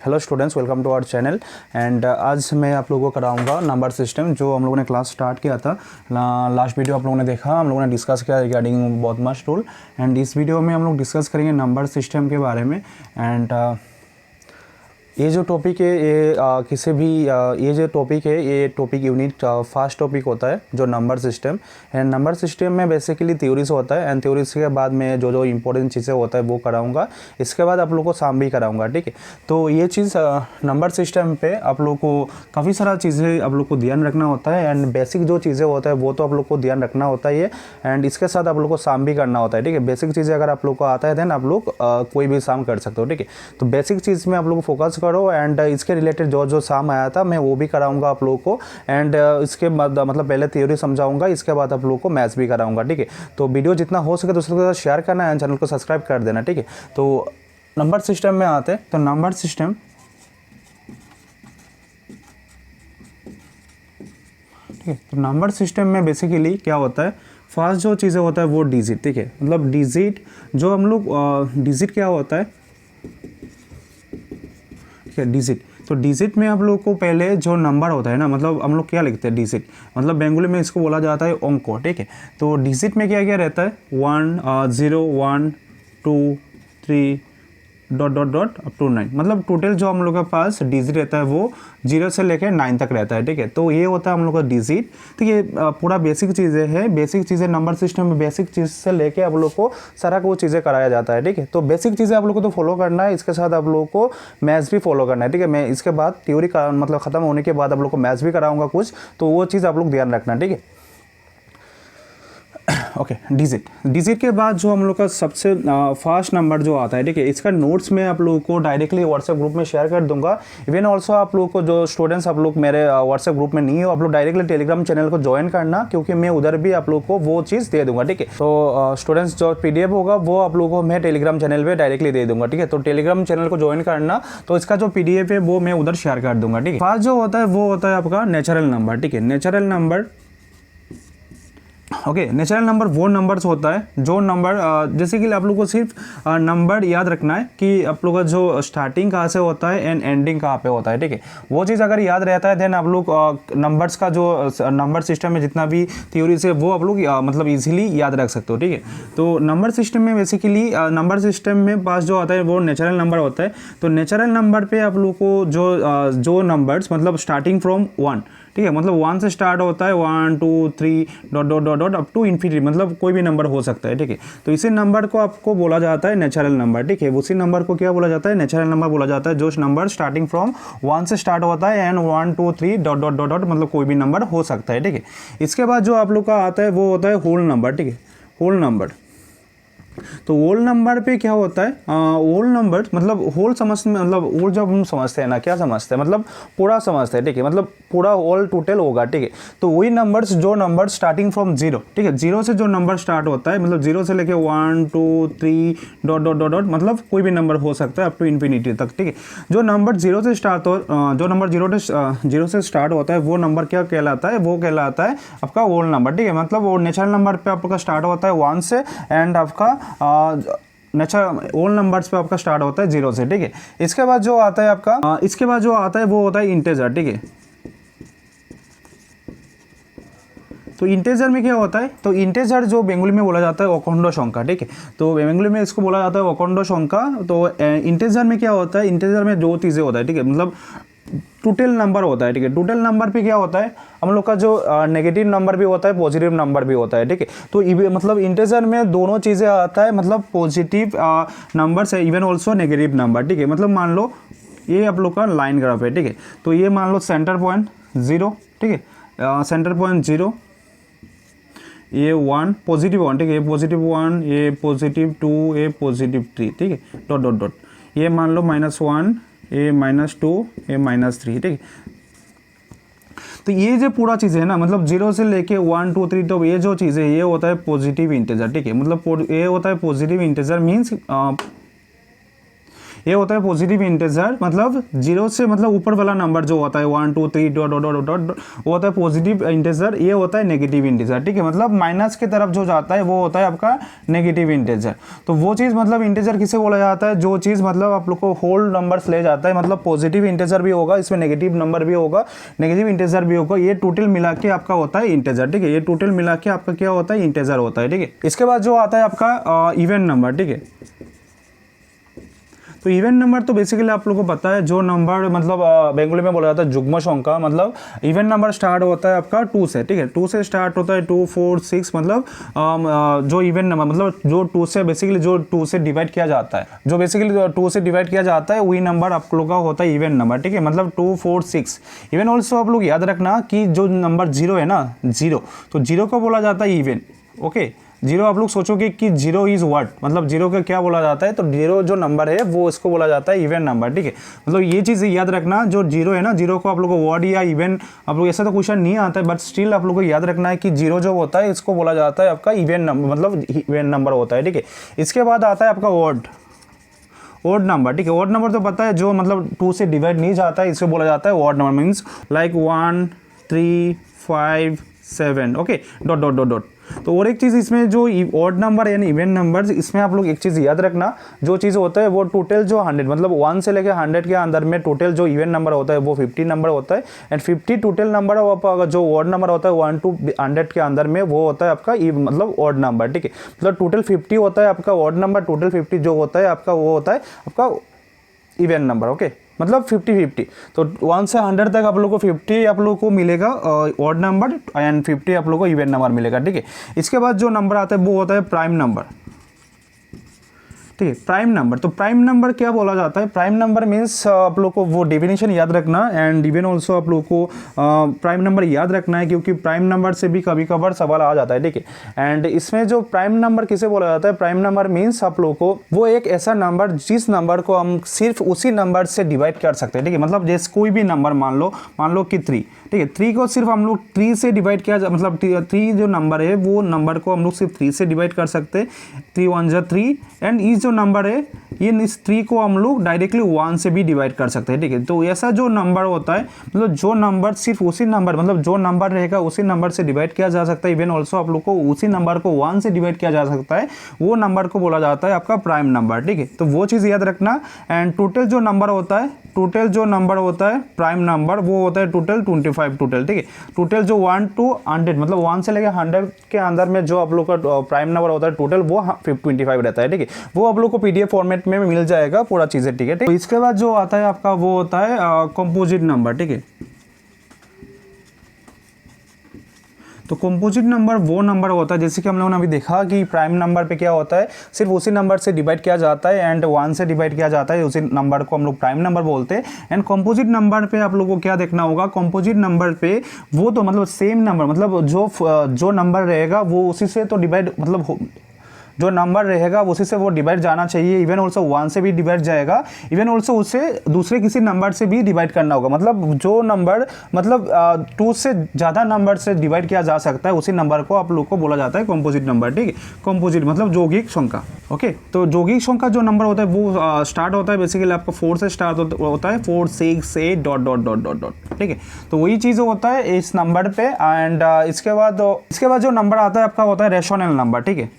Hello students, welcome to our channel. And आज मैं आप लोगों को कराऊंगा नंबर सिस्टम, जो हम लोगों ने क्लास स्टार्ट किया था। लास्ट वीडियो आप लोगों ने देखा, हम लोगों ने डिस्कस किया रिगार्डिंग बहुत मच टूल। एंड इस वीडियो में हम लोग डिस्कस करेंगे नंबर सिस्टम के बारे में। एंड ये जो टॉपिक है ये किसी भी ये जो टॉपिक है ये टॉपिक यूनिट फर्स्ट टॉपिक होता है जो number system. And number system में बेसिकली थ्योरीज होता है, एंड थ्योरीज के बाद में जो जो इंपॉर्टेंट चीज़ें होता है वो कराऊंगा। इसके बाद आप लोग को सम भी कराऊंगा, ठीक है। तो ये चीज़ नंबर सिस्टम पे आप लोग को काफ़ी सारा चीज़ें आप लोग को ध्यान रखना होता है। एंड बेसिक जो चीज़ें होता है वो तो आप लोग को ध्यान रखना होता ही है, एंड इसके साथ आप लोग को सम भी करना होता है, ठीक है। बेसिक चीज़ें अगर आप लोग को आता है देन आप लोग कोई भी सम कर सकते हो, ठीक है। तो बेसिक चीज़ में आप लोग फोकस करो, एंड इसके रिलेटेड जो जो सम आया था मैं वो भी कराऊंगा आप लोगों को। एंड इसके बाद मतलब पहले थ्योरी समझाऊंगा, इसके बाद आप लोगों को मैथ्स भी कराऊंगा, ठीक है। तो वीडियो जितना हो सके दूसरों के साथ शेयर करना है, चैनल को सब्सक्राइब कर देना, ठीक है। तो नंबर सिस्टम में आते हैं। तो नंबर सिस्टम, ठीक है। तो नंबर सिस्टम में बेसिकली क्या होता है, फर्स्ट जो चीज़ें होता है वो डिजिट, ठीक है। मतलब डिजिट जो हम लोग डिजिट क्या होता है, ठीक है, डिजिट। तो डिजिट में आप लोग को पहले जो नंबर होता है ना, मतलब हम लोग क्या लिखते हैं डिजिट, मतलब बेंगोली में इसको बोला जाता है अंक, ठीक है। तो डिजिट में क्या क्या रहता है, 1 0 1 2 3 dot dot dot up to 9। मतलब टोटल जो हम लोग के पास डिजिट रहता है वो 0 से लेकर 9 तक रहता है, ठीक है। तो ये होता है हम लोग का डिजिट, ठीक है। पूरा बेसिक चीज़ें हैं, बेसिक चीज़ें नंबर सिस्टम में बेसिक चीज़ से लेके आप लोग को सारा वो चीज़ें कराया जाता है, ठीक है। तो बेसिक चीज़ें आप लोग को तो फॉलो करना है, इसके साथ आप लोगों को मैथ्स भी फॉलो करना है, ठीक है। मैं इसके बाद थ्योरी का मतलब ख़त्म होने के बाद आप लोग को मैथ्स भी कराऊंगा कुछ, तो वो चीज़ आप लोग ध्यान रखना, ठीक है। ओके, डिजिट के बाद जो हम लोग का सबसे फास्ट नंबर जो आता है, ठीक है। इसका नोट्स मैं आप लोगों को डायरेक्टली व्हाट्सएप ग्रुप में शेयर कर दूंगा। इवन ऑल्सो आप लोगों को जो स्टूडेंट्स आप लोग मेरे व्हाट्सएप ग्रुप में नहीं हो, आप लोग डायरेक्टली टेलीग्राम चैनल को ज्वाइन करना, क्योंकि मैं उधर भी आप लोग को वो चीज़ दे दूंगा, ठीक है। तो स्टूडेंट्स जो PDF होगा वो आप लोगों को मैं टेलीग्राम चैनल पर डायरेक्टली दे दूंगा, ठीक है। तो टेलीग्राम चैनल को ज्वाइन करना, तो इसका जो PDF है वो मैं उधर शेयर कर दूंगा, ठीक है। फास्ट जो होता है वो होता है आपका नेचुरल नंबर, ठीक है। Natural number, okay. Natural number वो नंबर्स होता है जो नंबर जैसे कि आप लोग को सिर्फ नंबर याद रखना है कि आप लोग का जो स्टार्टिंग कहाँ से होता है एंड एंडिंग कहाँ पे होता है, ठीक है। वो चीज़ अगर याद रहता है देन आप लोग नंबर्स का जो नंबर सिस्टम में जितना भी थ्योरीज है वो आप लोग मतलब इजीली याद रख सकते हो, ठीक है। तो नंबर सिस्टम में बेसिकली नंबर सिस्टम में पास जो आता है वो नेचुरल नंबर होता है। तो नेचुरल नंबर पे आप लोग को जो नंबर्स मतलब स्टार्टिंग फ्रॉम 1, ठीक है, मतलब 1 से स्टार्ट होता है, 1 2 3 dot dot dot dot up to infinity, मतलब कोई भी नंबर हो सकता है, ठीक है। तो इसी नंबर को आपको बोला जाता है नेचुरल नंबर, ठीक है। उसी नंबर को क्या बोला जाता है, नेचुरल नंबर बोला जाता है, जो नंबर स्टार्टिंग फ्रॉम 1 से स्टार्ट होता है and 1 2 3 dot dot dot dot मतलब कोई भी नंबर हो सकता है, ठीक है। इसके बाद जो आप लोग का आता है वो होता है होल नंबर, ठीक है, होल नंबर। तो होल नंबर पे क्या होता है, होल नंबर मतलब होल समझते मतलब होल जब हम समझते हैं ना, क्या समझते हैं, मतलब पूरा समझते हैं, ठीक है। मतलब पूरा ऑल टोटल होगा, ठीक है। तो वही नंबर्स जो नंबर स्टार्टिंग फ्रॉम 0, ठीक है, 0 से जो नंबर स्टार्ट होता है, मतलब 0 से लेके 1 2 3 डॉट डॉट डॉट डॉट मतलब कोई भी नंबर हो सकता है अप टू इन्फिनिटी तक, ठीक है। जो नंबर 0 से स्टार्ट हो जो नंबर 0 से स्टार्ट होता है वो नंबर क्या कहलाता है, वो कहलाता है आपका होल नंबर, ठीक है। मतलब वो नेचुरल नंबर पे आपका स्टार्ट होता है 1 से एंड आपका नेचुरल होल नंबर्स पे आपका स्टार्ट होता है 0 से, ठीक है। इसके बाद जो आता है आपका इसके बाद जो आता है वो होता है इंटीजर, ठीक है। तो इंटीजर में क्या होता है, तो इंटीजर जो बेंगोली में बोला जाता है अखंड संख्या, ठीक है। तो बेंगोली में इसको बोला जाता है अखंड संख्या। तो इंटीजर में क्या होता है, इंटीजर में दो चीज़ें होता है, ठीक है। मतलब टोटल नंबर होता है, ठीक है। टोटल नंबर पे क्या होता है, हम लोग का जो नेगेटिव नंबर भी होता है, पॉजिटिव नंबर भी होता है, ठीक है। तो मतलब इंटीजर में दोनों चीज़ें आता है, मतलब पॉजिटिव नंबर्स है इवन ऑल्सो नेगेटिव नंबर, ठीक है। मतलब मान लो ये आप लोग का लाइन ग्राफ है, ठीक है। तो ये मान लो सेंटर पॉइंट 0, ठीक है, सेंटर पॉइंट 0, ये 1 पॉजिटिव 1, ठीक है, ये पॉजिटिव 1, ये पॉजिटिव 2, ये पॉजिटिव 3, ठीक है, डॉट डॉट डॉट। ये मान लो -1, ये -2, ये -3, ठीक है। तो ये जो पूरा चीज़ है ना, मतलब 0 से लेके 1 2 3, तो ये जो चीज़ है ये होता है पॉजिटिव इंटीजर, ठीक है। मतलब ये होता है पॉजिटिव इंटीजर मीन्स ये होता है पॉजिटिव इंटीजर, मतलब 0 से मतलब ऊपर वाला नंबर जो होता है 1 2 3 डॉट डॉट डॉट डॉट वो होता है पॉजिटिव इंटीजर। ये होता है नेगेटिव इंटीजर, ठीक है, मतलब माइनस की तरफ जो जाता है वो होता है आपका नेगेटिव इंटीजर। तो वो चीज़ मतलब इंटीजर किसे बोला जाता है, जो चीज़ मतलब आप लोग को होल नंबर्स ले जाता है, मतलब पॉजिटिव इंटीजर भी होगा इसमें, नेगेटिव नंबर भी होगा, नेगेटिव इंटीजर भी होगा, ये टोटल मिला के आपका होता है इंटीजर, ठीक है, ये टोटल मिला के आपका क्या होता है इंटीजर होता है, ठीक है। इसके बाद जो आता है आपका इवन नंबर, ठीक है। तो इवन नंबर तो बेसिकली आप लोगों को पता है जो नंबर मतलब बेंगोली में बोला जाता है जुग्म संख्या, मतलब इवन नंबर स्टार्ट होता है आपका 2 से, ठीक है, 2 से स्टार्ट होता है 2 4 6, मतलब जो इवन नंबर मतलब जो 2 से बेसिकली जो 2 से डिवाइड किया जाता है, जो बेसिकली 2 से डिवाइड किया जाता है वही नंबर आप लोग का होता है इवन नंबर, ठीक है, मतलब 2 4 6। इवन ऑल्सो आप लोग याद रखना कि जो नंबर 0 है ना, 0, तो 0 को बोला जाता है इवन, ओके। 0 आप लोग सोचोगे कि 0 इज व्हाट, मतलब 0 का क्या बोला जाता है, तो 0 जो नंबर है वो इसको बोला जाता है इवन नंबर, ठीक है। मतलब ये चीज़ याद रखना, जो 0 है ना, 0 को आप लोग को वर्ड या इवन आप लोग ऐसा तो क्वेश्चन नहीं आता है, बट स्टिल आप लोग को याद रखना है कि 0 जो होता है इसको बोला जाता है आपका इवन नंबर, मतलब इवन नंबर होता है, ठीक है। इसके बाद आता है आपका ऑड नंबर, ठीक है। ऑड नंबर तो पता है जो मतलब 2 से डिवाइड नहीं जाता है, इसको बोला जाता है odd number, means like 1 3 5 7, okay, dot dot dot dot. तो और एक चीज़ इसमें जो ऑड नंबर यानी इवन नंबर्स, इसमें आप लोग एक चीज़ याद रखना, जो चीज़ होता है वो टोटल जो 100 मतलब 1 से लेकर 100 के अंदर में टोटल जो इवन नंबर होता है वो 50 नंबर होता है, एंड 50 टोटल नंबर आपका जो ऑड नंबर होता है 1 to 100 के अंदर में वो होता है आपका मतलब ऑड नंबर, ठीक है। मतलब टोटल 50 होता है आपका ऑड नंबर, टोटल 50 जो होता है आपका वो होता है आपका इवन नंबर, ओके, मतलब 50-50। तो 1 से 100 तक आप लोग को 50 आप लोग को मिलेगा ऑड नंबर एंड 50 आप लोग को इवन नंबर मिलेगा, ठीक है। इसके बाद जो नंबर आता है वो होता है प्राइम नंबर, ठीक है, प्राइम नंबर। तो प्राइम नंबर क्या बोला जाता है, प्राइम नंबर मीन्स आप लोग को वो डेफिनेशन याद रखना, एंड इवन ऑल्सो आप लोग को प्राइम नंबर याद रखना है, क्योंकि प्राइम नंबर से भी कभी कभार सवाल आ जाता है, ठीक है। एंड इसमें जो प्राइम नंबर किसे बोला जाता है, प्राइम नंबर मीन्स आप लोग को वो एक ऐसा नंबर जिस नंबर को हम सिर्फ उसी नंबर से डिवाइड कर सकते हैं, ठीक है। मतलब जैसे कोई भी नंबर मान लो कि 3, ठीक है, 3 को सिर्फ हम लोग 3 से डिवाइड किया मतलब 3 जो नंबर है वो नंबर को हम लोग सिर्फ 3 से डिवाइड कर सकते हैं, 3 1 जा 3, एंड इस जो नंबर है ये इस 3 को हम लोग डायरेक्टली 1 से भी डिवाइड कर सकते हैं, ठीक है। तो ऐसा जो नंबर होता है, मतलब जो नंबर सिर्फ उसी नंबर मतलब जो नंबर रहेगा उसी नंबर से डिवाइड किया जा सकता है, इवन ऑल्सो आप लोग को उसी नंबर को 1 से डिवाइड किया जा सकता है, वो नंबर को बोला जाता है आपका प्राइम नंबर, ठीक है। तो वो चीज़ याद रखना। एंड टोटल जो नंबर होता है प्राइम नंबर वो होता है टोटल 25 टोटल, ठीक है। टोटल जो 1 to 100 मतलब 1 से लेकर 100 के अंदर में जो आप लोग का प्राइम नंबर होता है टोटल वो 25 रहता है, ठीक है। वो आप लोग को PDF फॉर्मेट में मिल जाएगा पूरा चीज़ें, ठीक है। तो इसके बाद जो आता है आपका वो होता है कंपोजिट नंबर, ठीक है। तो कंपोजिट नंबर वो नंबर होता है जैसे कि हम लोगों ने अभी देखा कि प्राइम नंबर पे क्या होता है, सिर्फ उसी नंबर से डिवाइड किया जाता है एंड 1 से डिवाइड किया जाता है, उसी नंबर को हम लोग प्राइम नंबर बोलते हैं। एंड कंपोजिट नंबर पे आप लोगों को क्या देखना होगा, कंपोजिट नंबर पे वो तो मतलब सेम नंबर मतलब जो नंबर रहेगा वो उसी से तो डिवाइड मतलब जो नंबर रहेगा उसी से वो डिवाइड जाना चाहिए, इवन ऑल्सो 1 से भी डिवाइड जाएगा, इवन ऑल्सो उससे दूसरे किसी नंबर से भी डिवाइड करना होगा। मतलब जो नंबर मतलब 2 से ज़्यादा नंबर से डिवाइड किया जा सकता है उसी नंबर को आप लोग को बोला जाता है कंपोजिट नंबर, ठीक है। कंपोजिट मतलब यौगिक संख्या, ओके। तो यौगिक संख्या जो नंबर होता है वो स्टार्ट होता है बेसिकली आपका 4 से स्टार्ट होता है, 4 6 8 dot dot dot dot dot, ठीक है। तो वही चीज़ होता है इस नंबर पे। एंड इसके बाद जो नंबर आता है आपका होता है रेशनल नंबर, ठीक है।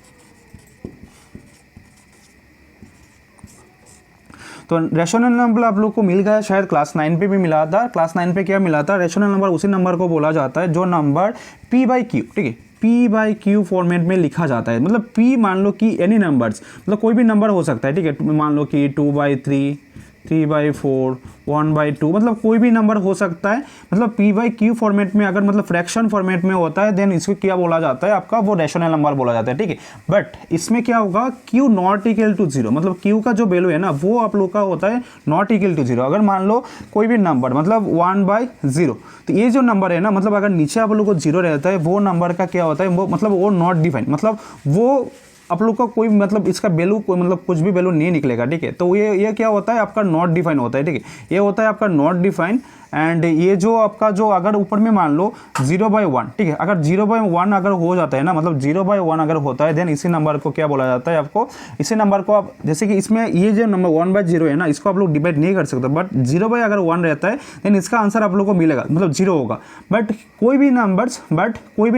तो रेशनल नंबर आप लोग को मिल गया, शायद क्लास 9 पे भी मिला था। क्लास 9 पे क्या मिला था, रेशनल नंबर उसी नंबर को बोला जाता है जो नंबर P/Q, ठीक है, P/Q फॉर्मेट में लिखा जाता है। मतलब P मान लो कि एनी नंबर्स मतलब कोई भी नंबर हो सकता है, ठीक है। मान लो कि 2/3 3/4 1/2 मतलब कोई भी नंबर हो सकता है। मतलब P/Q फॉर्मेट में अगर मतलब फ्रैक्शन फॉर्मेट में होता है देन इसको क्या बोला जाता है आपका वो रेशनल नंबर बोला जाता है, ठीक है। बट इसमें क्या होगा, Q नॉट इक्वल टू 0 मतलब Q का जो वैल्यू है ना वो आप लोग का होता है नॉट इक्वल टू 0। अगर मान लो कोई भी नंबर मतलब 1/0 तो ये जो नंबर है ना मतलब अगर नीचे आप लोग को 0 रहता है वो नंबर का क्या होता है वो मतलब वो नॉट डिफाइन मतलब वो आप लोग का कोई मतलब इसका वैल्यू कोई मतलब कुछ भी वैल्यू नहीं निकलेगा, ठीक है। तो ये क्या होता है आपका नॉट डिफाइन होता है, ठीक है। ये होता है आपका नॉट डिफाइन। एंड ये जो आपका जो अगर ऊपर में मान लो 0/1, ठीक है, अगर 0/1 अगर हो जाता है ना, मतलब 0/1 अगर होता है देन इसी नंबर को क्या बोला जाता है आपको, इसी नंबर को आप जैसे कि इसमें ये जो नंबर 1/0 है ना, इसको आप लोग डिवाइड नहीं कर सकते, बट 0/1 रहता है देन इसका आंसर आप लोग को मिलेगा, मतलब 0 होगा। बट कोई भी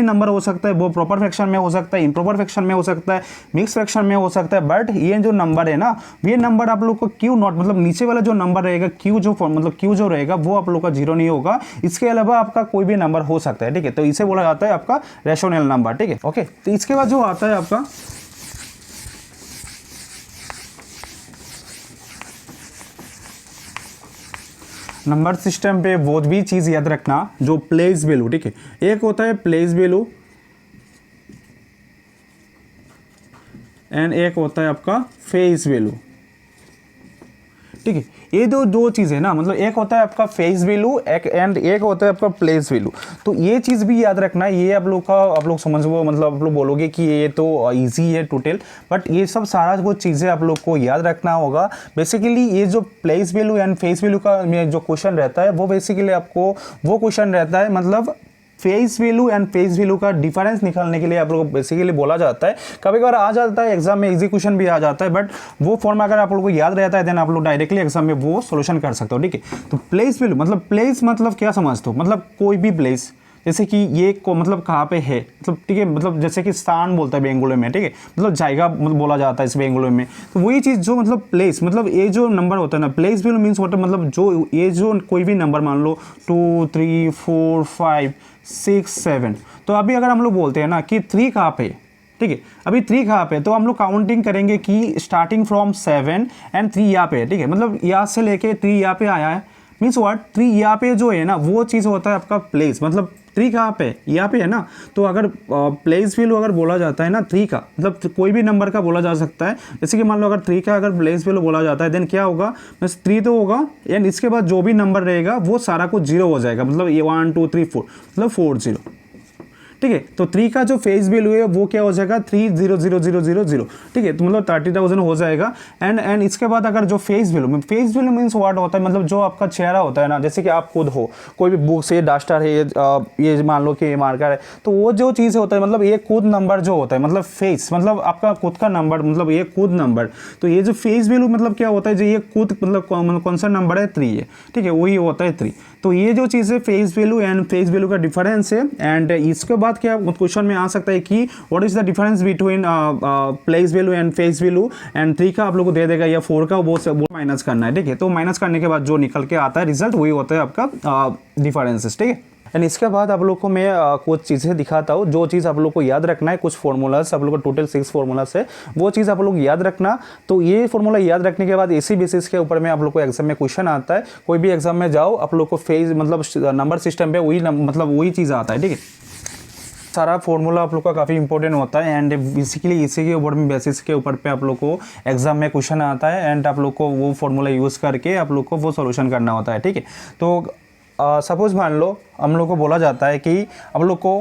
नंबर हो सकता है, वो प्रॉपर फ्रैक्शन में हो सकता है, इम्प्रॉपर फ्रैक्शन में हो सकता है, मिक्स फ्रैक्शन में हो सकता है, बट ये जो नंबर है ना, ये नंबर आप लोग को क्यू नॉट, मतलब नीचे वाला जो नंबर रहेगा क्यू जो रहेगा वो आप लोग का 0 नहीं होगा। इसके अलावा आपका कोई भी नंबर हो सकता है, ठीक है, तो इसे बोला जाता है आपका रैशनल नंबर, ठीक है, ओके। तो इसके बाद जो आता है आपका नंबर सिस्टम पे वो भी चीज़ याद रखना जो प्लेस वैल्यू, ठीक है, एक होता है प्लेस वैल्यू एंड एक होता है आपका फेस वैल्यू, ठीक है। ये दो चीज़ें ना, मतलब एक होता है आपका फेस वैल्यू एक होता है आपका प्लेस वैल्यू। तो ये चीज़ भी याद रखना, ये आप लोग समझो, मतलब आप लोग बोलोगे कि ये तो इजी है टोटल, बट ये सब सारा वो चीज़ें आप लोग को याद रखना होगा। बेसिकली ये जो place value and face value का जो क्वेश्चन रहता है वो बेसिकली आपको वो क्वेश्चन रहता है, मतलब face value and face value का डिफरेंस निकालने के लिए आप लोग को बेसिकली बोला जाता है। कभी कभार आ जाता है एग्जाम में, इजी क्वेश्चन भी आ जाता है, बट वो फॉर्म अगर आप लोगों को याद रहता है देन आप लोग डायरेक्टली एग्जाम में वो सोल्यूशन कर सकते हो, ठीक है। तो प्लेस वैल्यू मतलब प्लेस मतलब क्या समझते हो, मतलब कोई भी प्लेस, जैसे कि ये को मतलब कहाँ पे है, मतलब ठीक है, मतलब जैसे कि स्थान बोलता है बेंगोली में, ठीक है, मतलब जाएगा मतलब बोला जाता है इस बेंगोली में। तो वही चीज़ जो मतलब प्लेस, मतलब ये जो नंबर होता है ना, प्लेस वैल्यू मीन्स व्हाट, मतलब जो ये जो कोई भी नंबर मान लो 2 3 4 5 6 7, तो अभी अगर हम लोग बोलते हैं ना कि 3 कहाँ पे, ठीक है, अभी 3 कहाँ पे, तो हम लोग काउंटिंग करेंगे कि स्टार्टिंग फ्रॉम 7 एंड 3 यहाँ पे है, ठीक है, मतलब यहाँ से लेके 3 यहाँ पे आया है, मीन्स व्हाट 3 यहाँ पे जो है ना वो चीज़ होता है आपका प्लेस, मतलब 3 कहाँ पे, यहाँ पे है ना। तो अगर प्लेस वैल्यू अगर बोला जाता है ना 3 का, मतलब कोई भी नंबर का बोला जा सकता है, जैसे कि मान लो अगर 3 का अगर प्लेस वैल्यू बोला जाता है देन क्या होगा, बस 3 तो होगा एंड इसके बाद जो भी नंबर रहेगा वो सारा कुछ 0 हो जाएगा, मतलब ये 1 2 3 4 मतलब 40, ठीक है। तो 3 का जो फेस वैल्यू है वो क्या हो जाएगा 300000, ठीक है, तो मतलब 30,000 हो जाएगा। एंड इसके बाद अगर जो फेस वैल्यू मीन्स व्हाट होता है, मतलब जो आपका चेहरा होता है ना, जैसे कि आप खुद हो, कोई भी बुक से डस्टर है, ये मान लो कि ये मार्कर है, तो वो जो चीज़ होता है, मतलब ये खुद नंबर जो होता है, मतलब फेस मतलब आपका खुद का नंबर, मतलब ये खुद नंबर। तो ये जो फेस वैल्यू मतलब क्या होता है, जो ये खुद मतलब कौन सा नंबर है 3 है, ठीक है, वही होता है 3। तो ये जो चीज़ है face value and face value का डिफरेंस है। एंड इसके बाद क्या क्वेश्चन में आ सकता है कि what is the difference between place value and face value, and 3 का आप लोग को दे देगा या 4 का, वो माइनस करना है, ठीक है। तो माइनस करने के बाद जो निकल के आता है रिजल्ट वही होता है आपका डिफरेंसेस, ठीक है। एंड इसके बाद आप लोग को मैं कुछ चीज़ें दिखाता हूँ, जो चीज़ आप लोग को याद रखना है, कुछ फॉर्मूलाज आप लोग को टोटल 6 फॉर्मूलाज है, वो चीज़ आप लोग याद रखना। तो ये फॉर्मूला याद रखने के बाद इसी बेसिस के ऊपर में आप लोग को एग्जाम में क्वेश्चन आता है, कोई भी एग्जाम में जाओ आप लोग को फेज मतलब नंबर सिस्टम पे वही मतलब वही चीज़ आता है, ठीक है। सारा फॉर्मूला आप लोग का काफ़ी इंपॉर्टेंट होता है एंड बेसिकली इसी के ऊपर में बेसिस के ऊपर पे आप लोग को एग्जाम में क्वेश्चन आता है एंड आप लोग को वो फॉर्मूला यूज़ करके आप लोग को वो सॉल्यूशन करना होता है, ठीक है। तो सपोज मान लो हम लोग को बोला जाता है कि आप लोग को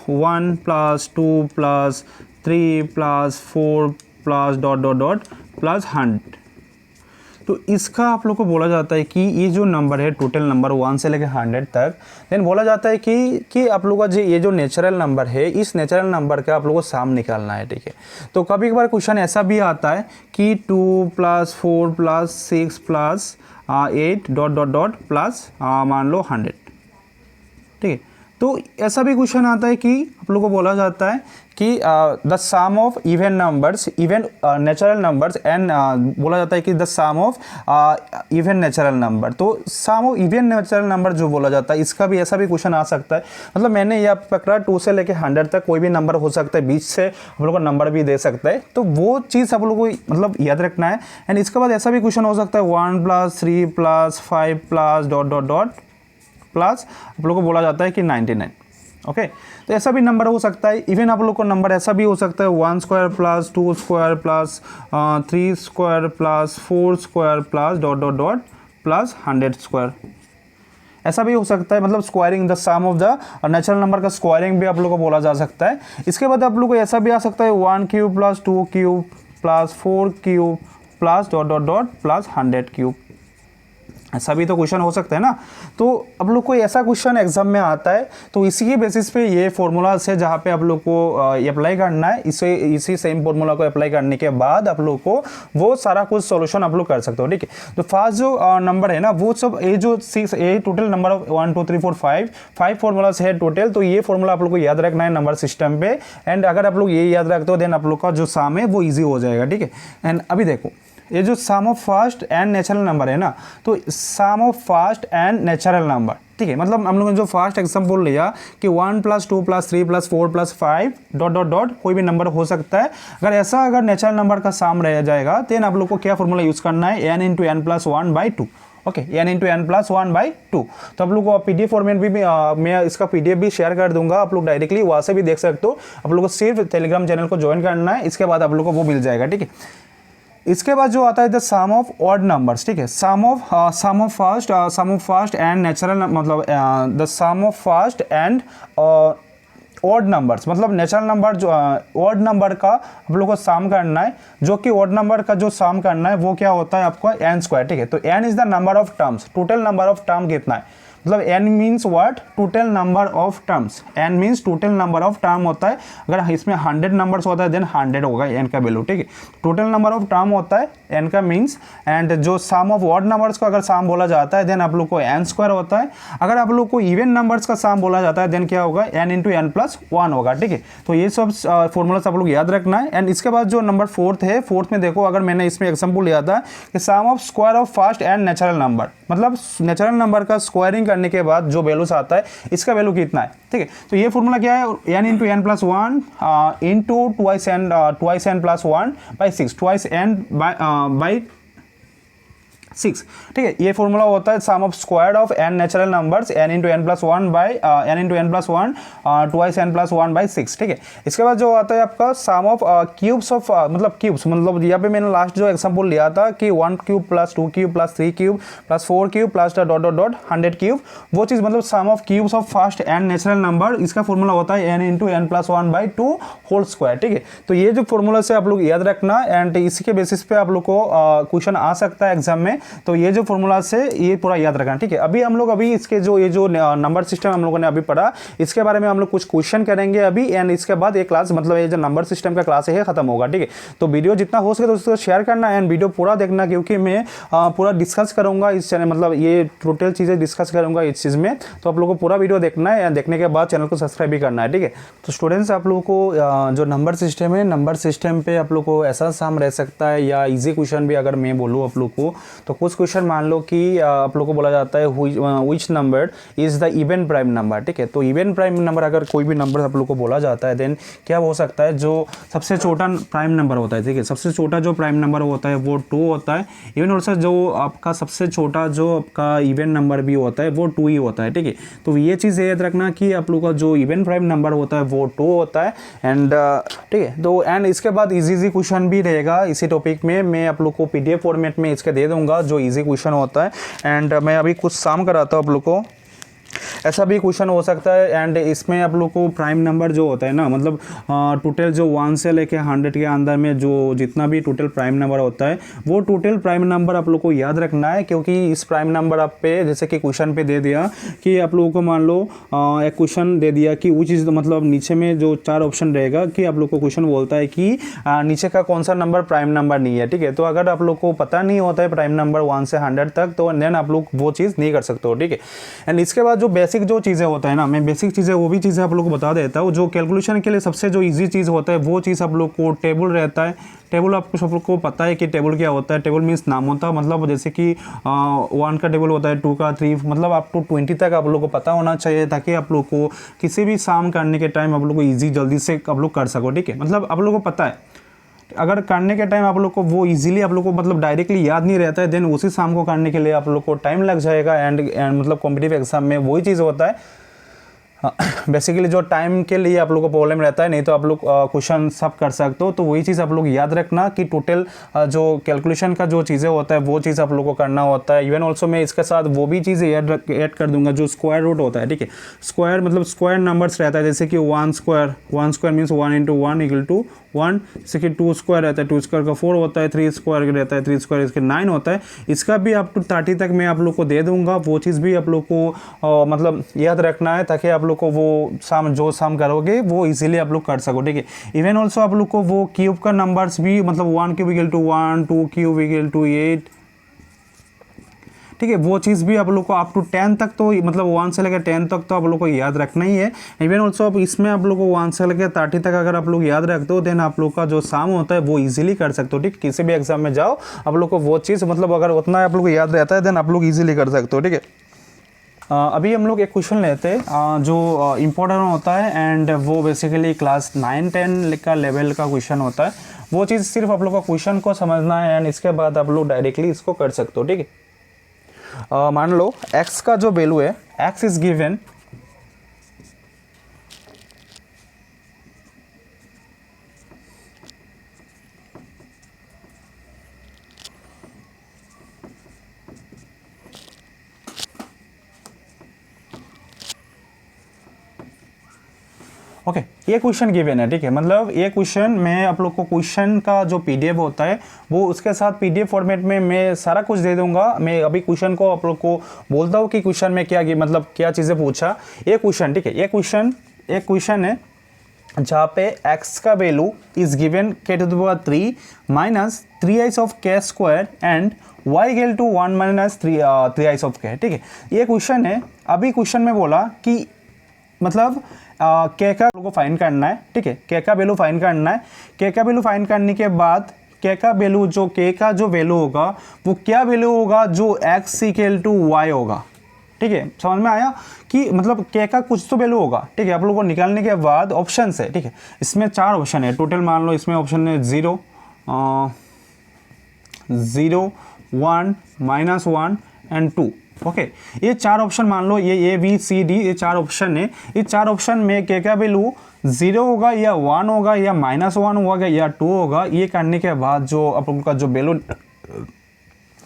1 + 2 + 3 + 4 + ... +100, तो इसका आप लोग को बोला जाता है कि ये जो नंबर है टोटल नंबर 1 से लेकर 100 तक, देन बोला जाता है कि आप लोग का ये जो नेचुरल नंबर है, इस नेचुरल नंबर का आप लोग को सम निकालना है, ठीक है। तो कभी कभार क्वेश्चन ऐसा भी आता है कि 2 + 4 + 6 + 8 ... मान लो 100, ठीक है। तो ऐसा भी क्वेश्चन आता है कि आप लोग को बोला जाता है कि the sum of even numbers, even natural numbers and बोला जाता है कि the sum of even natural number. तो sum of even natural number जो बोला जाता है, इसका भी ऐसा भी क्वेश्चन आ सकता है। मतलब मैंने यह पकड़ा 2 से लेकर 100 तक कोई भी नंबर हो सकता है, बीच से हम लोग को नंबर भी दे सकता है। तो वो चीज़ आप लोग को मतलब याद रखना है। एंड इसके बाद ऐसा भी क्वेश्चन हो सकता है 1 + 3 + 5 + ... प्लस आप लोग को बोला जाता है कि 99, ओके। तो ऐसा भी नंबर हो सकता है। इवन आप लोग को नंबर ऐसा भी हो सकता है 1² + 2² + 3² + 4² + ... +100², ऐसा भी हो सकता है। मतलब squaring the sum of the natural number का स्क्वायरिंग भी आप लोग को बोला जा सकता है। इसके बाद आप लोग को ऐसा भी आ सकता है 1³ + 2³ + 4³ + ... +100³ सभी तो क्वेश्चन हो सकते हैं ना। तो आप लोग को ऐसा क्वेश्चन एग्जाम में आता है तो इसी के बेसिस पे ये फॉर्मूलाज है जहाँ पे आप लोग को अप्लाई करना है। इसी सेम फॉर्मूला को अप्लाई करने के बाद आप लोग को वो सारा कुछ सॉल्यूशन आप लोग कर सकते हो, ठीक है। तो फर्स्ट जो नंबर है ना वो सब ये जो 6 ये टोटल नंबर ऑफ 1 2 3 4 5 फॉर्मूलाज है टोटल। तो ये फॉर्मूला आप लोग को याद रखना है नंबर सिस्टम पे। एंड अगर आप लोग ये याद रखते हो देन आप लोग का जो सम है वो ईजी हो जाएगा, ठीक है। एंड अभी देखो ये जो sum of first and natural number है ना, तो sum of first and natural number, ठीक है। मतलब हम लोगों ने जो फर्स्ट एग्जाम्पल लिया कि 1 + 2 + 3 + 4 + 5 ... कोई भी नंबर हो सकता है। अगर नेचुरल नंबर का सम रह जाएगा देन आप लोग को क्या फॉर्मूला यूज करना है, n × n + 1/2, okay, n × n + 1/2। तो आप लोग को पीडीएफ फॉर्मेट भी मैं इसका पीडीएफ भी शेयर कर दूंगा, आप लोग डायरेक्टली वहाँ से भी देख सकते हो। आप लोग को सिर्फ टेलीग्राम चैनल को ज्वाइन करना है, इसके बाद आप लोग को वो मिल जाएगा, ठीक है। इसके बाद जो आता है the sum of odd numbers, ठीक है। Sum of first and natural मतलब the sum of first and odd numbers, मतलब नेचुरल नंबर जो ऑड नंबर का आप लोग को सम करना है, जो कि ऑड नंबर का जो सम करना है वो क्या होता है आपको n², ठीक है। तो n is the number of terms, total number of term कितना है, मतलब n means what, total number of terms. n means total number of term होता है। अगर इसमें 100 नंबर्स होता है देन 100 होगा n का वैल्यू, ठीक है। टोटल नंबर ऑफ टर्म होता है n का मीन्स। एंड जो सम ऑफ ऑड नंबर्स को अगर सम बोला जाता है देन आप लोग को n² होता है। अगर आप लोग को इवन नंबर्स का सम बोला जाता है देन क्या होगा, n × n + 1 होगा, ठीक है। तो ये सब फॉर्मूलास आप लोग याद रखना है। एंड इसके बाद जो नंबर फोर्थ है, फोर्थ में देखो, अगर मैंने इसमें एग्जाम्पल लिया था कि sum of square of first and natural number, मतलब नेचुरल नंबर का स्क्वायरिंग करने के बाद जो वैल्यूस आता है इसका वैल्यू कितना है, ठीक है। तो ये फॉर्मूला क्या है, n × n + 1 into twice n + 1/6, twice n by 6, ठीक है। ये फॉर्मूला होता है sum of square of n natural numbers, n × n + 1 twice n + 1/6, ठीक है। इसके बाद जो आता है आपका सम ऑफ क्यूब्स ऑफ मतलब यहाँ पे मैंने लास्ट जो एग्जांपल लिया था कि 1³ + 2³ + 3³ + 4³ + ... 100 क्यूब, वो चीज़ मतलब sum of cubes of first and natural number, इसका फॉर्मूला होता है n × n + 1/2 होल स्क्वायर, ठीक है। तो ये जो फॉर्मूला से आप लोग याद रखना। एंड इसी के बेसिस पे आप लोग को क्वेश्चन आ सकता है एग्जाम में। तो ये जो फॉर्मूला से ये पूरा याद रखना, ठीक है। अभी इसके जो ये जो नंबर सिस्टम हम लोगों ने अभी पढ़ा, इसके बारे में हम लोग कुछ क्वेश्चन करेंगे अभी। एंड इसके बाद ये क्लास मतलब ये जो नंबर सिस्टम का क्लास है खत्म होगा, ठीक है। तो वीडियो जितना हो सके तो उसको शेयर करना एंड वीडियो पूरा देखना, क्योंकि मैं पूरा डिस्कस करूंगा इस चैनल, मतलब ये टोटल चीज़ें डिस्कस करूंगा इस चीज़ में। तो आप लोगों को पूरा वीडियो देखना है एंड देखने के बाद चैनल को सब्सक्राइब भी करना है, ठीक है। तो स्टूडेंट्स, आप लोगों को जो नंबर सिस्टम है, नंबर सिस्टम पे आप लोग को ऐसा सम रह सकता है या इजी क्वेश्चन भी अगर मैं बोलूँ आप लोग को, तो कुछ क्वेश्चन मान लो कि आप लोग को बोला जाता है which number is the even prime number, ठीक है। तो इवन प्राइम नंबर अगर कोई भी नंबर आप लोग को बोला जाता है देन क्या हो सकता है, जो सबसे छोटा प्राइम नंबर होता है, ठीक है, सबसे छोटा जो प्राइम नंबर होता है वो 2 होता है। इवन ऑल्सो जो आपका सबसे छोटा जो आपका इवन नंबर भी होता है वो 2 ही होता है, ठीक है। तो ये चीज़ याद रखना कि आप लोग का जो इवन प्राइम नंबर होता है वो 2 होता है। एंड ठीक है, तो एंड इसके बाद इजी क्वेश्चन भी रहेगा इसी टॉपिक में। मैं आप लोग को पीडीएफ फॉर्मेट में इसके दे दूंगा जो इजी क्वेश्चन होता है। एंड मैं अभी कुछ सम कराता हूँ आप लोग को, ऐसा भी क्वेश्चन हो सकता है। एंड इसमें आप लोग को प्राइम नंबर जो होता है ना, मतलब टोटल जो 1 से लेके 100 के अंदर में जो जितना भी टोटल प्राइम नंबर होता है वो टोटल प्राइम नंबर आप लोग को याद रखना है। क्योंकि इस प्राइम नंबर आप पे जैसे कि क्वेश्चन पे दे दिया कि आप लोगों को मान लो एक क्वेश्चन दे दिया कि वो चीज़ मतलब नीचे में जो 4 ऑप्शन रहेगा कि आप लोग को क्वेश्चन बोलता है कि नीचे का कौन सा नंबर प्राइम नंबर नहीं है, ठीक है। तो अगर आप लोग को पता नहीं होता है प्राइम नंबर 1 से 100 तक, तो देन आप लोग वो चीज़ नहीं कर सकते हो, ठीक है। एंड इसके बाद जो बेसिक जो चीज़ें होता है ना, मैं बेसिक चीज़ें वो भी चीज़ें आप लोग को बता देता हूँ। जो कैलकुलेशन के लिए सबसे जो इजी चीज़ होता है वो चीज़ आप लोग को टेबल रहता है। टेबल आपको सब लोग को पता है कि टेबल क्या होता है। टेबल मीन्स नाम होता है, मतलब जैसे कि 1 का टेबल होता है, 2 का, 3, मतलब आप टू 20 तक आप लोग को पता होना चाहिए, ताकि आप लोग को किसी भी सम करने के टाइम आप लोग को ईजी जल्दी से आप लोग कर सको, ठीक है। मतलब आप लोग को पता है अगर करने के टाइम आप लोग को वो इजीली आप लोग को मतलब डायरेक्टली याद नहीं रहता है, देन उसी सम को करने के लिए आप लोग को टाइम लग जाएगा। एंड मतलब कॉम्पिटिटिव एग्जाम में वही चीज़ होता है। बेसिकली जो टाइम के लिए आप लोग को प्रॉब्लम रहता है, नहीं तो आप लोग क्वेश्चन सब कर सकते हो। तो वही चीज़ आप लोग याद रखना कि टोटल जो कैलकुलेशन का जो चीज़ें होता है वो चीज़ आप लोग को करना होता है। इवन ऑल्सो मैं इसके साथ वो भी चीज़ें ऐड कर दूंगा जो स्क्वायर रूट होता है, ठीक है। स्क्वायर मतलब स्क्वायर नंबर्स रहता है, जैसे कि 1 स्क्वायर मीन्स 1 × 1 = 1, जैसे कि 2 स्क्वायर रहता है, 2 स्क्वायर का 4 होता है, 3 स्क्वायर रहता है, 3 स्क्वायर इसके 9 होता है। इसका भी अप टू 30 तक मैं आप लोग को दे दूंगा, वो चीज़ भी आप लोग को मतलब याद रखना है, ताकि आप लोग को वो जो सम करोगे वो इजीली आप लोग कर सको, ठीक है। इवन ऑल्सो आप लोग को वो क्यूब का नंबर्स भी, मतलब 1 क्यूब = 1, 2 क्यूब = 8, ठीक है। वो चीज़ भी आप लोग को अप टू 10 तक, तो मतलब 1 से लेकर 10 तक तो आप लोग को याद रखना ही है। इवन ऑल्सो अब इसमें आप लोग को 1 से लेकर 30 तक अगर आप लोग याद रखते हो, देन आप लोग का जो सम होता है वो इजीली कर सकते हो, ठीक। किसी भी एग्जाम में जाओ आप लोग को वो चीज़, मतलब अगर उतना आप लोग को याद रहता है, देन आप लोग इजीली कर सकते हो, ठीक है। अभी हम लोग एक क्वेश्चन लेते हैं जो इम्पोर्टेंट होता है, एंड वो बेसिकली क्लास 9-10 का लेवल का क्वेश्चन होता है। वो चीज़ सिर्फ आप लोग को क्वेश्चन को समझना है, एंड इसके बाद आप लोग डायरेक्टली इसको कर सकते हो, ठीक है। मान लो x का जो वैल्यू है, x इज गिवन ओके, ये क्वेश्चन गिवन है, ठीक है। मतलब ये क्वेश्चन मैं आप लोग को क्वेश्चन का जो पीडीएफ होता है वो उसके साथ पीडीएफ फॉर्मेट में मैं सारा कुछ दे दूंगा। मैं अभी क्वेश्चन को आप लोग को बोलता हूँ कि क्वेश्चन में क्या, मतलब क्या चीज़ें पूछा। ये क्वेश्चन, ठीक है, ये क्वेश्चन एक क्वेश्चन है जहाँ पे x का value is given k⁻³ minus 3i² and y = 1 minus 3i², ठीक है। ये क्वेश्चन है। अभी क्वेश्चन में बोला कि मतलब k का को फाइंड करना है, ठीक है। k का वैल्यू फाइंड करना है। k का वैल्यू फाइंड करने के बाद k का वैल्यू k का जो वैल्यू होगा वो क्या वैल्यू होगा, जो x = y होगा, ठीक है। समझ में आया कि मतलब k का कुछ तो वैल्यू होगा, ठीक है। आप लोगों को निकालने के बाद ऑप्शन है, ठीक है। इसमें 4 ऑप्शन है टोटल। मान लो इसमें ऑप्शन है 0, 0, 1, -1 एंड 2, ओके। ये 4 ऑप्शन मान लो, ये ABCD ये 4 ऑप्शन है। ये 4 ऑप्शन में k का वैल्यू 0 होगा या 1 होगा या -1 होगा या 2 होगा। ये करने के बाद जो आप लोगों का जो वैल्यू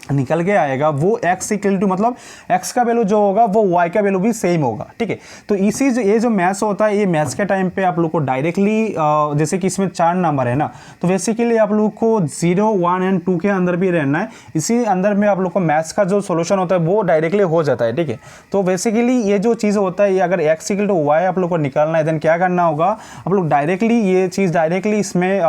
निकल के आएगा वो x = मतलब x का वैल्यू जो होगा वो y का वैल्यू भी सेम होगा, ठीक है। तो इसी ये जो मैथ्स होता है, ये मैथ्स के टाइम पे आप लोग को डायरेक्टली जैसे कि इसमें 4 नंबर है ना, तो बेसिकली आप लोग को 0, 1 एंड 2 के अंदर भी रहना है। इसी अंदर में आप लोग को मैथ्स का जो सोल्यूशन होता है वो डायरेक्टली हो जाता है, ठीक है। तो बेसिकली ये जो चीज़ होता है, ये अगर x = y आप लोग को निकालना है, देन क्या करना होगा, आप लोग डायरेक्टली ये चीज़ डायरेक्टली इसमें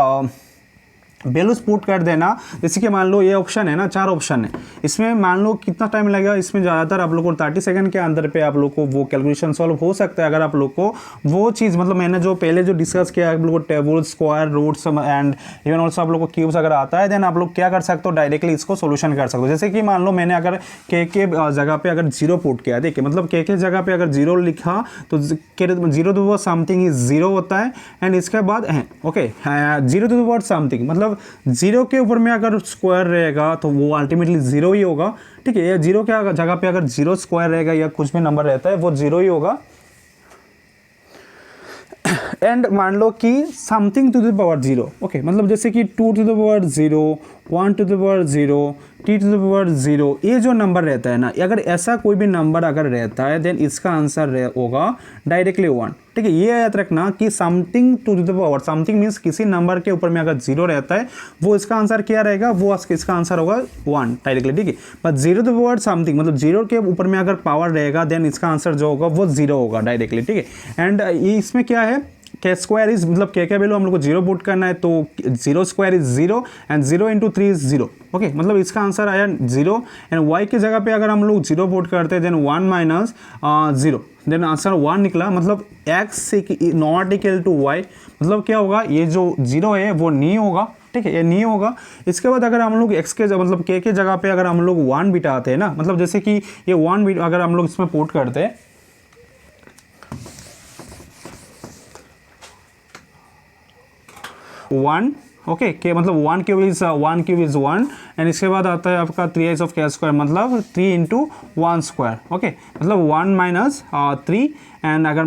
वैल्यूज पुट कर देना। जैसे कि मान लो ये ऑप्शन है ना, 4 ऑप्शन है, इसमें मान लो कितना टाइम लगेगा, इसमें ज़्यादातर आप लोग को 30 सेकंड के अंदर पे आप लोग को वो कैलकुलेशन सॉल्व हो सकता है। अगर आप लोग को वो चीज़, मतलब मैंने जो पहले जो डिस्कस किया, आप लोग को table, square, roots and even also आप लोग को क्यूब्स अगर आता है, देन आप लोग क्या कर सकते हो, डायरेक्टली इसको सोल्यूशन कर सकते हो। जैसे कि मान लो मैंने अगर k के जगह पे अगर 0 पुट किया, देखिए मतलब k के जगह पे अगर 0 लिखा तो 0 समथिंग इज 0 होता है, एंड इसके बाद ओके 0 समथिंग मतलब 0 के ऊपर में अगर स्क्वायर रहेगा तो वो अल्टीमेटली 0 ही होगा, ठीक है। 0 के जगह पे अगर 0 स्क्वायर रहेगा या कुछ भी नंबर रहता है वो 0 ही होगा। एंड मान लो कि something to the power 0, okay, मतलब जैसे कि 2 to the power 0, 1 to the power 0, t to the power 0, ये जो नंबर रहता है ना, अगर ऐसा कोई भी नंबर अगर रहता है, देन इसका आंसर होगा डायरेक्टली 1, ठीक है। ये याद रखना कि something to the power, something means किसी नंबर के ऊपर में अगर 0 रहता है वो इसका आंसर क्या रहेगा, वो इसका आंसर होगा 1 डायरेक्टली, ठीक है। But 0 to the power something मतलब 0 के ऊपर में अगर पावर रहेगा, देन इसका आंसर जो होगा वो 0 होगा डायरेक्टली, ठीक है। एंड ये इसमें क्या है, k स्क्वायर इज मतलब k का वैल्यू हम लोग को 0 पुट करना है, तो 0 square is 0 and 0 × 3 is 0, okay. मतलब इसका आंसर आया 0, एंड y की जगह पे अगर हम लोग 0 पुट करते हैं, देन 1 - 0, देन आंसर 1 निकला। मतलब x not equal to y, मतलब क्या होगा, ये जो 0 है वो नहीं होगा, ठीक है, ये नहीं होगा। इसके बाद अगर हम लोग x के मतलब k के जगह पे अगर हम लोग 1 बिठाते हैं ना, मतलब जैसे कि ये 1 अगर हम लोग इसमें पुट करते हैं, 1 ओके के मतलब 1 1 एंड इसके बाद आता है आपका 3 ऑफ के स्क्वायर मतलब 3 इंटू 1 स्क्वायर। ओके मतलब 1 माइनस 3 एंड अगर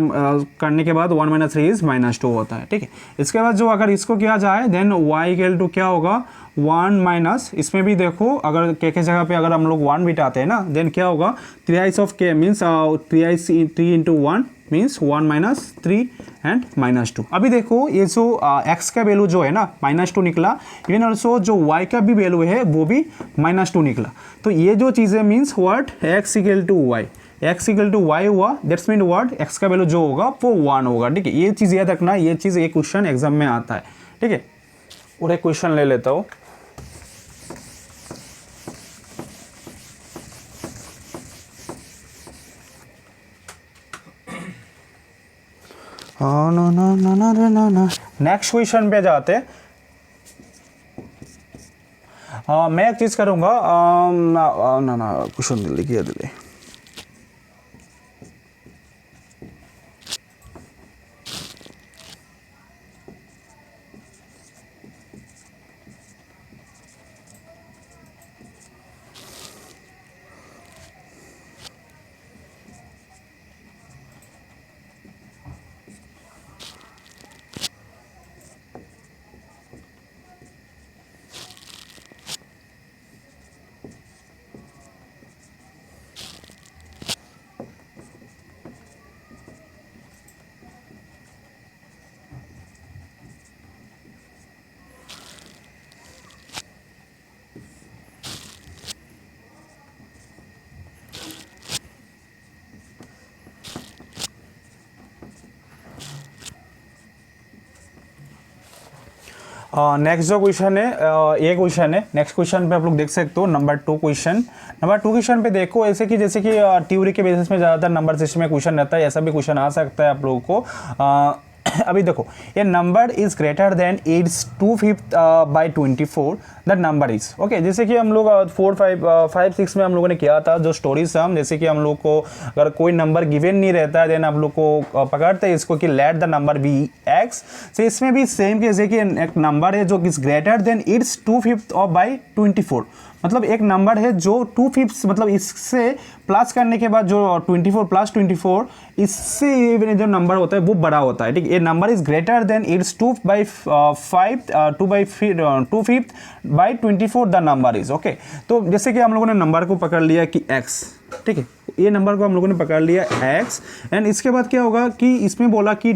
करने के बाद 1 माइनस 3 इज -2 होता है। ठीक है, इसके बाद जो अगर इसको किया जाए देन y इक्वल टू क्या होगा 1 माइनस, इसमें भी देखो अगर के जगह पे अगर हम लोग 1 बिठाते हैं ना देन क्या होगा 3 ऑफ के means 3 into 1 means 1 minus 3 and -2। अभी देखो ये जो x का वैल्यू जो है ना -2 निकला, इवन ऑल्सो जो y का भी वैल्यू है वो भी -2 निकला। तो ये जो चीज़ें means what x equal to y, x equal to y हुआ, दैट्स मीन व्हाट x का वैल्यू जो होगा वो 1 होगा। ठीक है, ये चीज़ याद रखना, ये चीज़ एक क्वेश्चन एग्जाम में आता है। ठीक है, और एक क्वेश्चन ले लेता हूँ। नेक्स्ट क्वेश्चन पे जाते हैं। मैं एक चीज़ करूँगा ना क्वेश्चन लिखिए दिले। नेक्स्ट जो क्वेश्चन है ये क्वेश्चन है, नेक्स्ट क्वेश्चन पे आप लोग देख सकते हो नंबर 2 क्वेश्चन। नंबर 2 क्वेश्चन पे देखो जैसे कि थ्योरी के बेसिस में ज़्यादातर नंबर सिस्टम में क्वेश्चन रहता है, ऐसा भी क्वेश्चन आ सकता है आप लोगों को। अभी देखो ये number is greater then it's 2/5 by 24 that number is okay. जैसे कि हम लोग 4 5 6 में हम लोगों ने किया था जो स्टोरी सम, जैसे कि हम लोग को अगर कोई नंबर गिवन नहीं रहता है देन आप लोग को पकड़ते हैं इसको कि let the number be x. तो इसमें भी सेम जैसे कि एक नंबर है जो is greater then it's 2/5 of by 24, मतलब एक नंबर है जो 2/5 मतलब इससे प्लस करने के बाद जो 24 प्लस 24 इससे जो नंबर होता है वो बड़ा होता है। ठीक है, ये number is greater then it's 2/5 by 24 the number is okay. तो जैसे कि हम लोगों ने नंबर को पकड़ लिया कि x, ठीक है, ये नंबर को हम लोगों ने पकड़ लिया x एंड इसके बाद क्या होगा कि इसमें बोला कि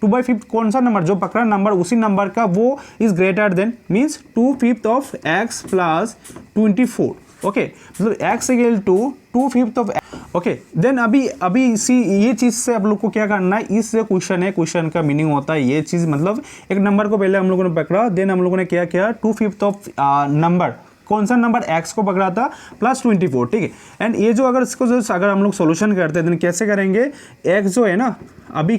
2/5 कौन सा नंबर जो पकड़ा नंबर उसी नंबर का वो is greater than means 2/5 of x plus 24 okay, मतलब x equal to 2/5 of okay. Then अभी इसी ये चीज़ से आप लोग को क्या करना है, इस क्वेश्चन है, क्वेश्चन का मीनिंग होता है ये चीज़, मतलब एक नंबर को पहले हम लोगों ने पकड़ा देन हम लोगों ने क्या किया 2/5 ऑफ नंबर कौन सा नंबर x को पकड़ा था प्लस 24। ठीक है, एंड ये जो अगर इसको जो अगर हम लोग सॉल्यूशन करते हैं तो कैसे करेंगे, x जो है ना अभी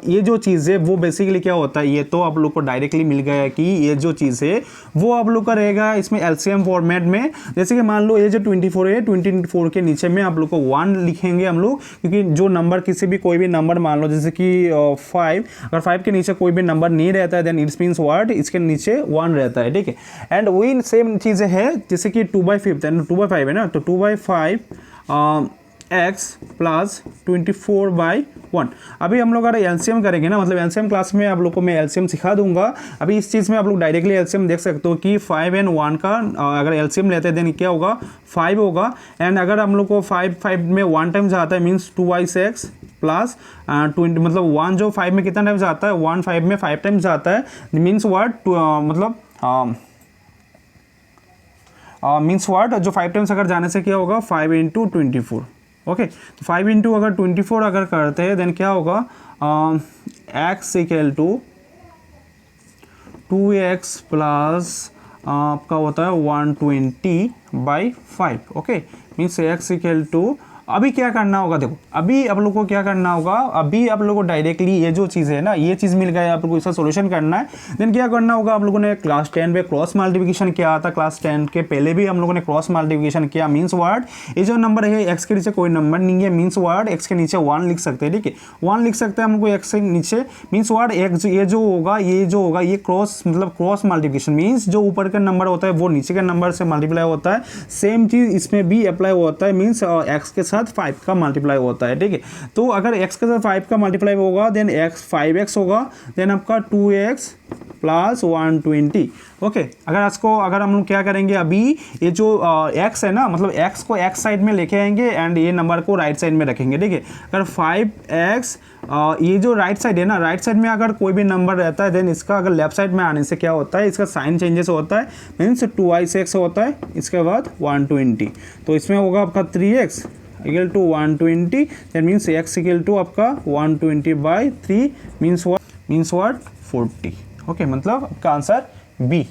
ये जो चीज़ है वो बेसिकली क्या होता है, ये तो आप लोग को डायरेक्टली मिल गया कि ये जो चीज़ है वो आप लोग का रहेगा इसमें एलसीएम फॉर्मेट में। जैसे कि मान लो ये जो 24 है 24 के नीचे में आप लोग को 1 लिखेंगे हम लोग, क्योंकि जो नंबर किसी भी कोई भी नंबर मान लो जैसे कि 5, अगर 5 के नीचे कोई भी नंबर नहीं रहता है देन इट्स मीन्स व्हाट इसके नीचे 1 रहता है। ठीक है, एंड वही सेम चीज़ें है जैसे कि 2/5 है 2/5 है ना, तो 2/5 x प्लस 24/1। अभी हम लोग अगर एलसीएम करेंगे ना, मतलब एलसीएम क्लास में आप लोग को मैं एलसीएम सिखा दूंगा। अभी इस चीज़ में आप लोग डायरेक्टली एलसीएम देख सकते हो कि 5 एंड 1 का अगर एलसीएम लेते हैं देन क्या होगा 5 होगा, एंड अगर हम लोग को 5 में 1 टाइम जाता है मीन्स 2x प्लस 20, मतलब 1 जो 5 में कितना टाइम जाता है 1 5 में 5 टाइम जाता है मीन्स व्हाट मतलब मीन्स व्हाट जो 5 टाइम्स अगर जाने से क्या होगा 5 इंटू 24 ओके। तो 5 इंटू अगर 24 अगर करते हैं देन क्या होगा x equal to 2x plus आपका होता है 120/5 okay, means x equal to अभी क्या करना होगा, देखो अभी आप लोग को क्या करना होगा, अभी आप लोग को डायरेक्टली ये जो चीज़ है ना, ये चीज़ मिल गया, आप लोग को इसका सोल्यूशन करना है। देन क्या करना होगा, आप लोगों ने क्लास 10 पे क्रॉस मल्टीप्लिकेशन किया था, क्लास 10 के पहले भी हम लोगों ने क्रॉस मल्टीप्लिकेशन किया। मीन्स वर्ड ये जो नंबर है एक्स के नीचे कोई नंबर नहीं है, मीन्स वर्ड एक्स के नीचे 1 लिख सकते हैं, ठीक है 1 लिख सकते हैं हम लोग एक्स के नीचे। मीन्स वर्ड एक्स ये जो होगा ये क्रॉस मतलब क्रॉस मल्टीप्लिकेशन मीन्स जो ऊपर का नंबर होता है वो नीचे के नंबर से मल्टीप्लाई होता है। सेम चीज़ इसमें भी अप्लाई होता है, मीन्स एक्स के साथ 5 का मल्टीप्लाई होता है, ठीक है। तो अगर x के साथ 5 का मल्टीप्लाई होगा देन x 5x होगा, देन आपका 2x प्लस 120। ओके, अगर हम लोग क्या करेंगे, अभी ये जो x है ना, मतलब x को x साइड में लेके आएंगे एंड ये नंबर को राइट साइड में रखेंगे, ठीक है। अगर 5x ये जो राइट साइड है ना, राइट साइड में अगर कोई भी नंबर रहता है देन इसका अगर लेफ्ट साइड में आने से क्या होता है, इसका साइन चेंजेस होता है, मीन्स 2x होता है, इसके बाद 120। तो इसमें होगा आपका 3x equal to 120, that means x equal to आपका 120/3 मीन्स व्हाट 40। ओके, मतलब आपका आंसर बी।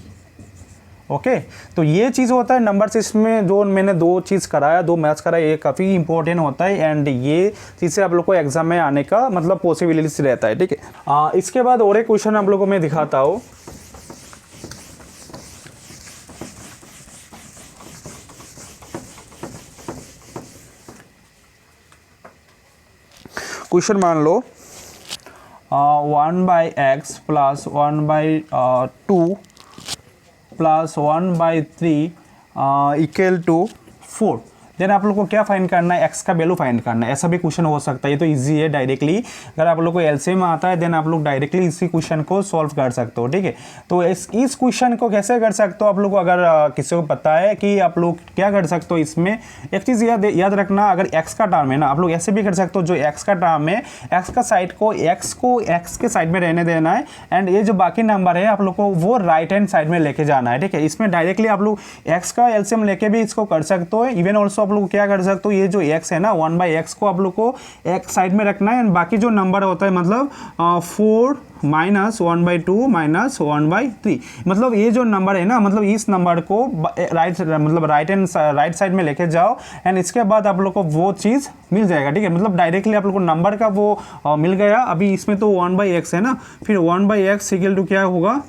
ओके, तो ये चीज़ होता है नंबर सिस्टम में, जो मैंने 2 चीज़ कराया, 2 मैथ्स कराया, ये काफ़ी इंपॉर्टेंट होता है एंड ये चीज़ से आप लोग को एग्जाम में आने का मतलब पॉसिबिलिटीज रहता है, ठीक है। इसके बाद और एक क्वेश्चन आप लोगों को मैं दिखाता हूँ। क्वेश्चन मान लो 1/x plus 1/2 plus 1/3 equal to 4। Then आप लोग को क्या फाइंड करना है, x का वैल्यू फाइंड करना है। ऐसा भी क्वेश्चन हो सकता है, ये तो इजी है, डायरेक्टली अगर आप लोग को एलसीएम आता है देन आप लोग डायरेक्टली इसी क्वेश्चन को सॉल्व कर सकते हो, ठीक है। तो इस क्वेश्चन को कैसे कर सकते हो आप लोग को, अगर किसी को पता है कि आप लोग क्या कर सकते हो, इसमें एक चीज़ याद रखना, अगर x का टर्म है ना, आप लोग ऐसे भी कर सकते हो, जो x का टर्म है x का साइड को x के साइड में रहने देना है एंड ये जो बाकी नंबर है आप लोग को वो राइट हैंड साइड में लेके जाना है, ठीक है। इसमें डायरेक्टली आप लोग x का एलसीएम लेके भी इसको कर सकते हो। इवन ऑल्सो आप लोग क्या कर सकते हो, ये जो x है ना 1/x को आप लोग को एक साइड में रखना है एंड बाकी जो नंबर होता है मतलब 4 माइनस 1/2 माइनस 1/3, मतलब ये जो नंबर है ना, मतलब इस नंबर को राइट साइड में लेके जाओ एंड इसके बाद आप लोग को वो चीज़ मिल जाएगा, ठीक है। मतलब डायरेक्टली आप लोग को नंबर का वो मिल गया। अभी इसमें तो 1/x है ना, फिर 1/x इक्वल टू क्या होगा,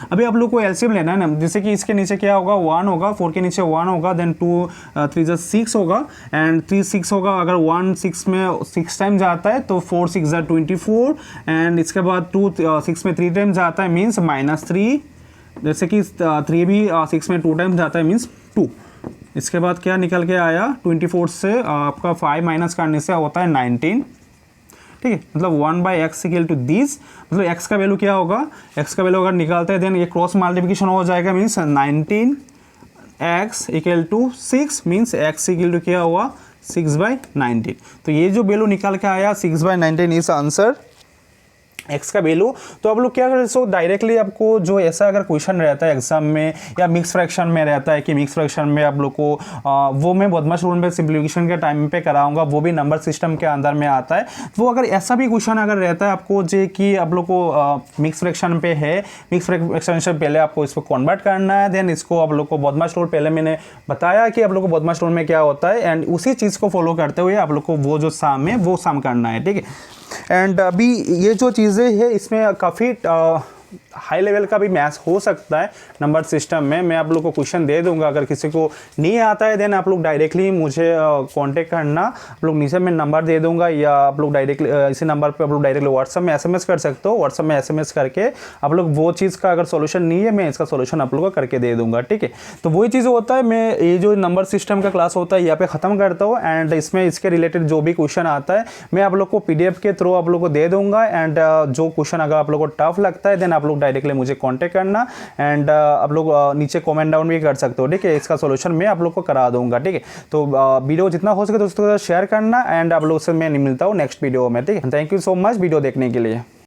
अभी आप लोग को एलसीएम लेना है ना, जैसे कि इसके नीचे क्या होगा 1 होगा, 4 के नीचे 1 होगा, देन 2 3 6 होगा एंड 3 6 होगा। अगर 1 6 में 6 टाइम जाता है तो 4 6 24 एंड इसके बाद 2 6 में 3 टाइम जाता है मीन्स -3, जैसे कि 3 भी 6 में 2 टाइम जाता है मीन्स 2। इसके बाद क्या निकल के आया, 24 से आपका 5 माइनस करने से होता है 19, ठीक है। मतलब 1/x इक्वल टू दिस, मतलब x का वैल्यू क्या होगा, x का वैल्यू अगर निकालते हैं देन ये क्रॉस मल्टीप्लिकेशन हो जाएगा, means 19x equal to 6 means x equal to क्या हुआ 6/19। तो ये जो वैल्यू निकाल के आया 6/19 इज आंसर x का वैल्यू। तो आप लोग क्या करें, सो डायरेक्टली आपको जो ऐसा अगर क्वेश्चन रहता है एग्जाम में या मिक्स फ्रैक्शन में रहता है कि मिक्स फ्रैक्शन में आप लोग को वो मैं बदमाश रूल में सिंप्लीफिकेशन के टाइम पे कराऊंगा, वो भी नंबर सिस्टम के अंदर में आता है। वो अगर ऐसा भी क्वेश्चन अगर रहता है आपको जो कि आप लोग को मिक्स फ्रैक्शन पे है, मिक्स फ्रैक्शन से पहले आपको इसको कन्वर्ट करना है, देन इसको आप लोग को बदमाश रूल पहले मैंने बताया कि आप लोग को बदमाश रूल में क्या होता है एंड उसी चीज़ को फॉलो करते हुए आप लोग को वो जो साम है वो साम करना है, ठीक है। एंड अभी ये जो चीज़ें हैं इसमें काफ़ी हाई लेवल का भी मैथ्स हो सकता है नंबर सिस्टम में। मैं आप लोग को क्वेश्चन दे दूंगा, अगर किसी को नहीं आता है देन आप लोग डायरेक्टली मुझे कांटेक्ट करना, आप लोग नीचे में नंबर दे दूंगा या आप लोग डायरेक्टली इसी नंबर पे आप लोग डायरेक्टली व्हाट्सअप में एसएमएस कर सकते हो। व्हाट्सअप में एसएमएस करके आप लोग वो चीज़ का अगर सॉल्यूशन नहीं है मैं इसका सॉल्यूशन आप लोग को करके दे दूंगा, ठीक है। तो वही चीज़ होता है, मैं ये जो नंबर सिस्टम का क्लास होता है यहाँ पे ख़त्म करता हूँ एंड इसमें इसके रिलेटेड जो भी क्वेश्चन आता है मैं आप लोग को PDF के थ्रू आप लोग को दे दूंगा एंड जो क्वेश्चन अगर आप लोग को टफ लगता है देन आप लोग डायरेक्टली मुझे कांटेक्ट करना एंड आप लोग नीचे कमेंट डाउन भी कर सकते हो, ठीक है। इसका सॉल्यूशन मैं आप लोग को करा दूंगा, ठीक है। तो वीडियो जितना हो सके दोस्तों के साथ शेयर करना एंड आप लोग से मैं मिलता हूँ नेक्स्ट वीडियो में, ठीक है। Thank you so much video देखने के लिए।